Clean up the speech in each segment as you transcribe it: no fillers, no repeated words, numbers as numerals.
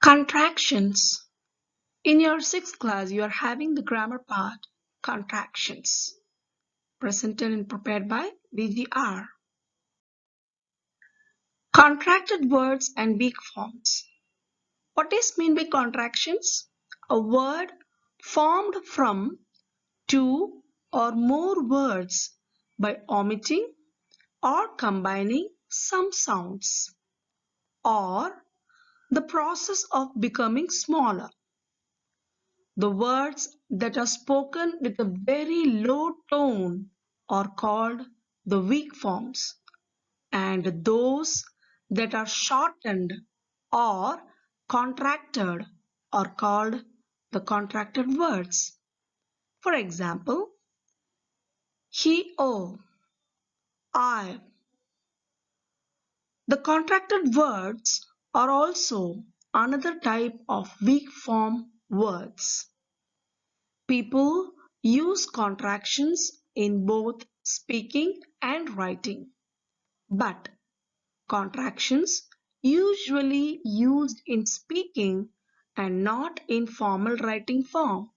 Contractions. In your sixth class, you are having the grammar part, contractions, presented and prepared by VGR. Contracted words and weak forms. What is meant by contractions? A word formed from two or more words by omitting or combining some sounds, or the process of becoming smaller. The words that are spoken with a very low tone are called the weak forms, and those that are shortened or contracted are called the contracted words. For example, he, oh, I. The contracted words are also another type of weak form words. People use contractions in both speaking and writing, but contractions usually used in speaking and not in formal writing form.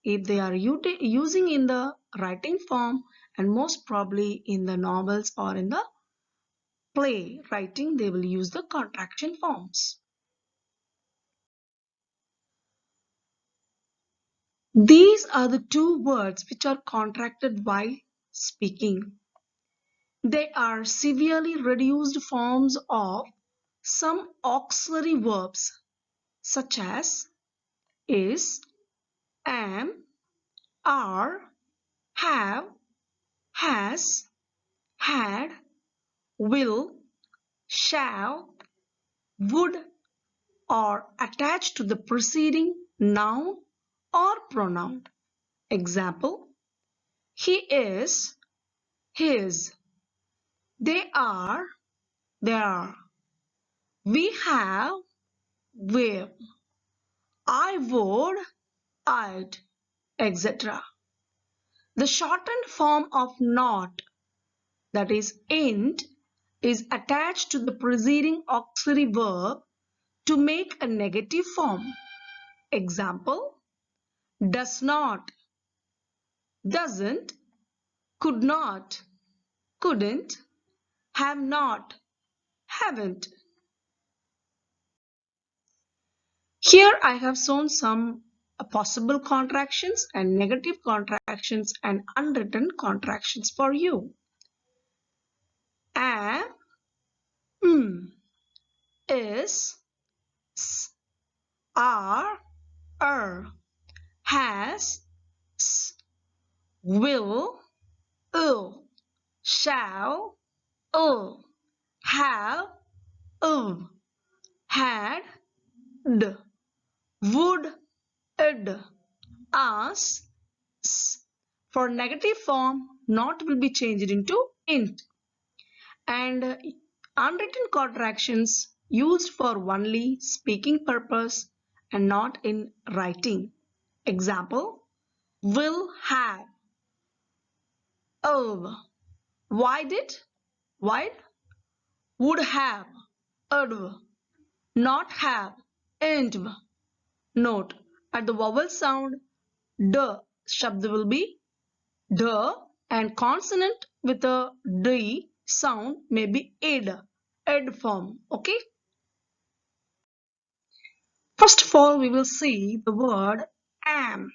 If they are using in the writing form, and most probably in the novels or in the play writing, they will use the contraction forms. These are the two words which are contracted while speaking. They are severely reduced forms of some auxiliary verbs such as is, am, are, have, has, had, will, shall, would, or attached to the preceding noun or pronoun. Example: he is, his. They are, their. We have, we've. I would, I'd, etc. The shortened form of not, that is int, is attached to the preceding auxiliary verb to make a negative form. Example: does not, doesn't, could not, couldn't, have not, haven't. Here I have shown some possible contractions and negative contractions and unwritten contractions for you. Am, is, s, are, has, s, will, shall, have, had, d, would, id, as, s. For negative form, not will be changed into int. And unwritten contractions used for only speaking purpose and not in writing. Example: will have, why did, why, would have, not have, ain't. Note, at the vowel sound d, shabd will be d, and consonant with a d sound may be ed form. Okay. First of all, we will see the word am.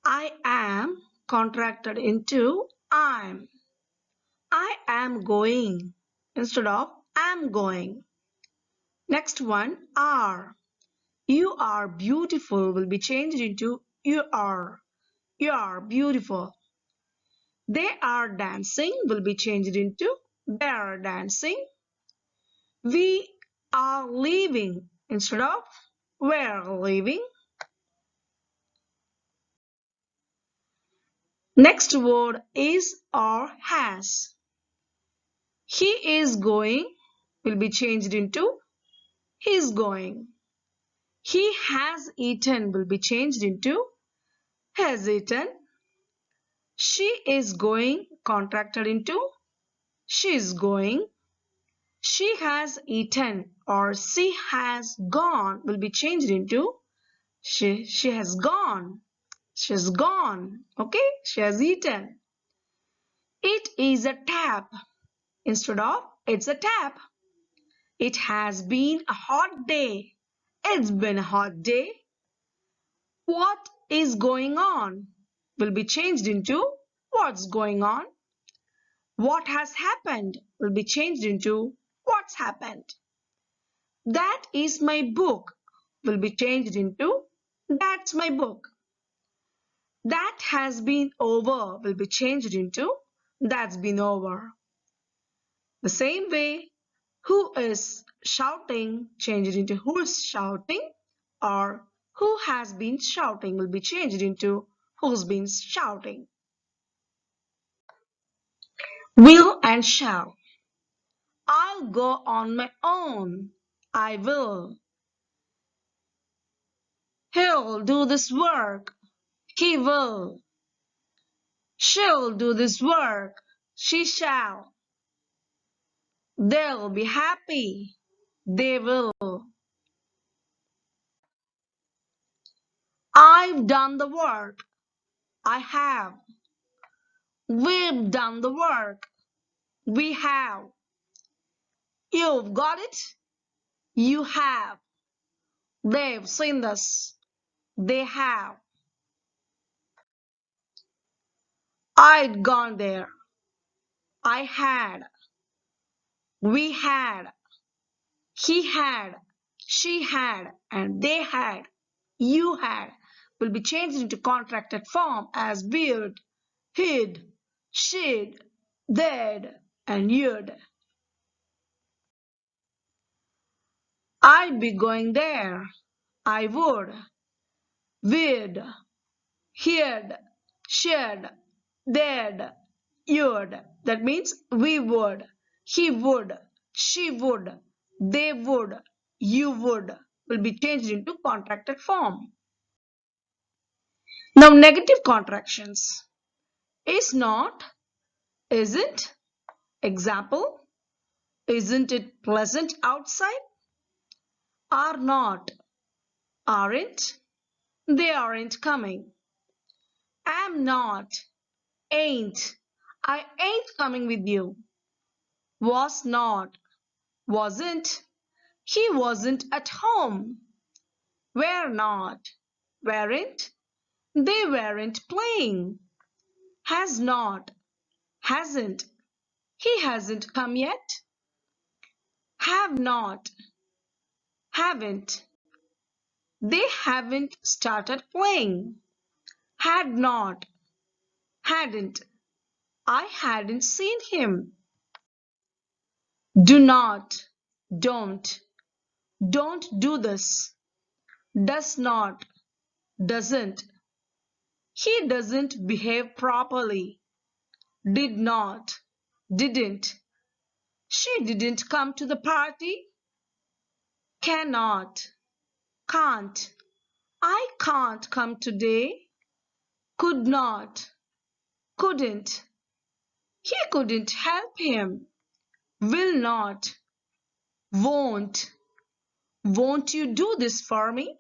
I am contracted into I'm. I am going instead of am going. Next one, are. You are beautiful will be changed into you are. You are beautiful. They are dancing will be changed into they are dancing. We are leaving instead of we're leaving. Next word is or has. He is going will be changed into he is going. He has eaten will be changed into has eaten. She is going contracted into she is going. She has eaten or she has gone will be changed into she has gone. She's gone. Okay? She has eaten. It is a tap. Instead of it's a tap. It has been a hot day. It's been a hot day. What is going on will be changed into what's going on. What has happened will be changed into what's happened. That is my book will be changed into that's my book. That has been over will be changed into that's been over. The same way, who is shouting changed into who's shouting, or who has been shouting will be changed into who's been shouting. Will and shall. I'll go on my own. I will. He'll do this work. He will. She'll do this work. She shall. They'll be happy. They will. I've done the work. I have. We've done the work. We have. You've got it. You have. They've seen this. They have. I'd gone there. I had. We had. He had. She had. And they had. You had will be changed into contracted form as we'd, he'd, she'd, they'd, and you'd. I'd be going there. I would. We'd. He'd. She'd. They'd. You'd. That means we would. He would. She would. They would. You would will be changed into contracted form. Now negative contractions. Is not. Isn't. Example. Isn't it pleasant outside? Are not. Aren't. They aren't coming. Am not. Ain't. I ain't coming with you. Was not. Wasn't. He wasn't at home. Were not. Weren't. They weren't playing. Has not. Hasn't. He hasn't come yet. Have not. Haven't. They haven't started playing. Had not. Hadn't. I hadn't seen him. Do not. Don't. Don't do this. Does not. Doesn't. He doesn't behave properly. Did not. Didn't. She didn't come to the party. Cannot. Can't. I can't come today. Could not. Couldn't. He couldn't help him. Will not. Won't. Won't you do this for me?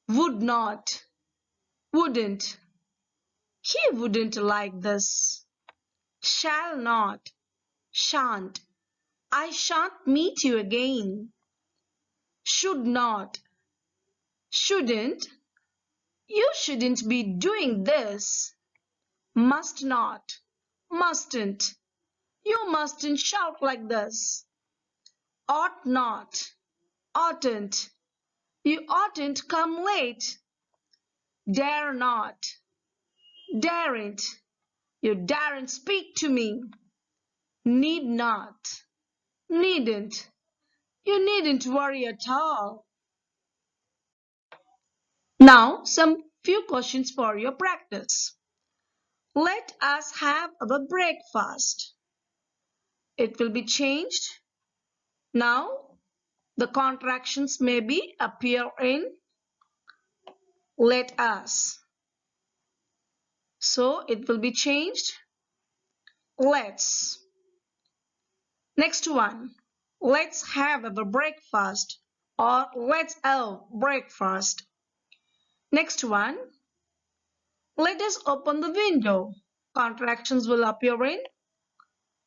Would not. Wouldn't. He wouldn't like this. Shall not. Shan't. I shan't meet you again. Should not. Shouldn't. You shouldn't be doing this. Must not. Mustn't. You mustn't shout like this. Ought not. Oughtn't. You oughtn't come late. Dare not. Daren't. You daren't speak to me. Need not. Needn't. You needn't worry at all. Now, some few questions for your practice. Let us have our breakfast. It will be changed. Now, the contractions may be appear in let us. So, it will be changed. Let's. Next one. Let's have our breakfast or let's have breakfast. Next one. Let us open the window. Contractions will appear in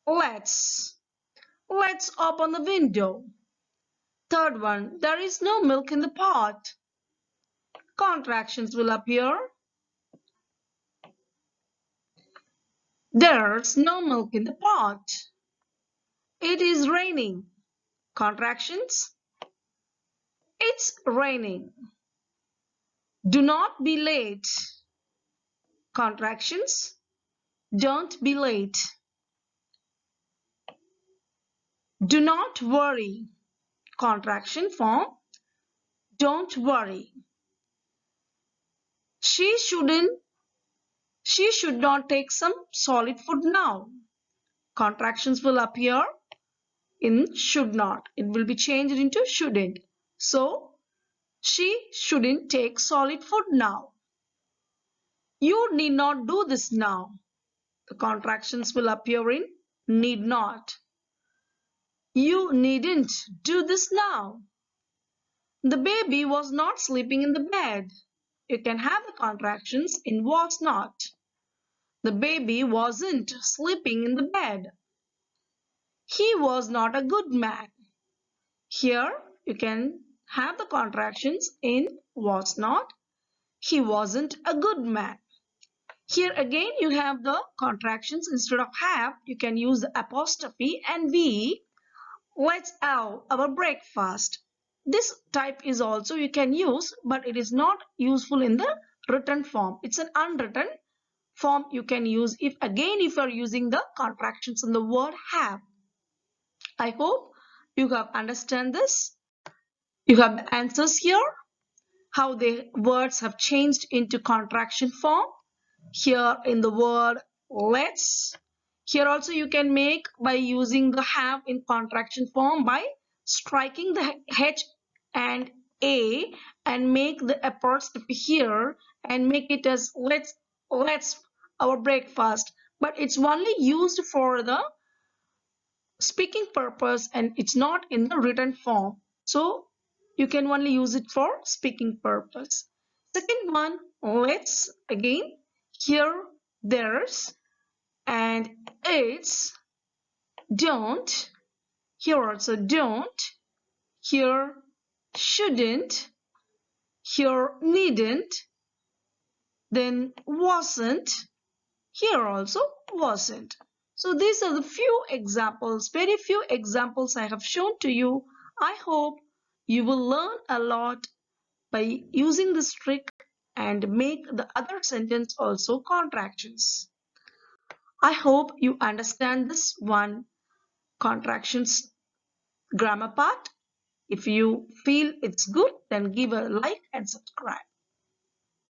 let's. Let's open the window. Third one. There is no milk in the pot. Contractions will appear. There's no milk in the pot. It is raining. Contractions. It's raining. Do not be late. Contractions. Don't be late. Do not worry. Contraction form. Don't worry. She should not take some solid food now. Contractions will appear in should not. It will be changed into shouldn't. So, she shouldn't take solid food now. You need not do this now. The contractions will appear in need not. You needn't do this now. The baby was not sleeping in the bed. You can have the contractions in was not. The baby wasn't sleeping in the bed. He was not a good man. Here you can have the contractions in was not. He wasn't a good man. Here again you have the contractions. Instead of have, you can use the apostrophe and we. Let's have our breakfast. This type is also you can use, but it is not useful in the written form. It's an unwritten form you can use if you are using the contractions in the word have. I hope you have understand this. You have the answers here, how the words have changed into contraction form. Here in the word let's. Here also you can make by using the have in contraction form by striking the H and A and make the apostrophe here and make it as let's our breakfast. But it's only used for the speaking purpose and it's not in the written form. So you can only use it for speaking purpose. Second one, let's again here there's and it's don't here also don't here shouldn't here needn't then wasn't here also wasn't. So these are the few examples, very few examples I have shown to you. I hope you will learn a lot by using this trick and make the other sentence also contractions. I hope you understand this one contractions grammar part. If you feel it's good, then give a like and subscribe.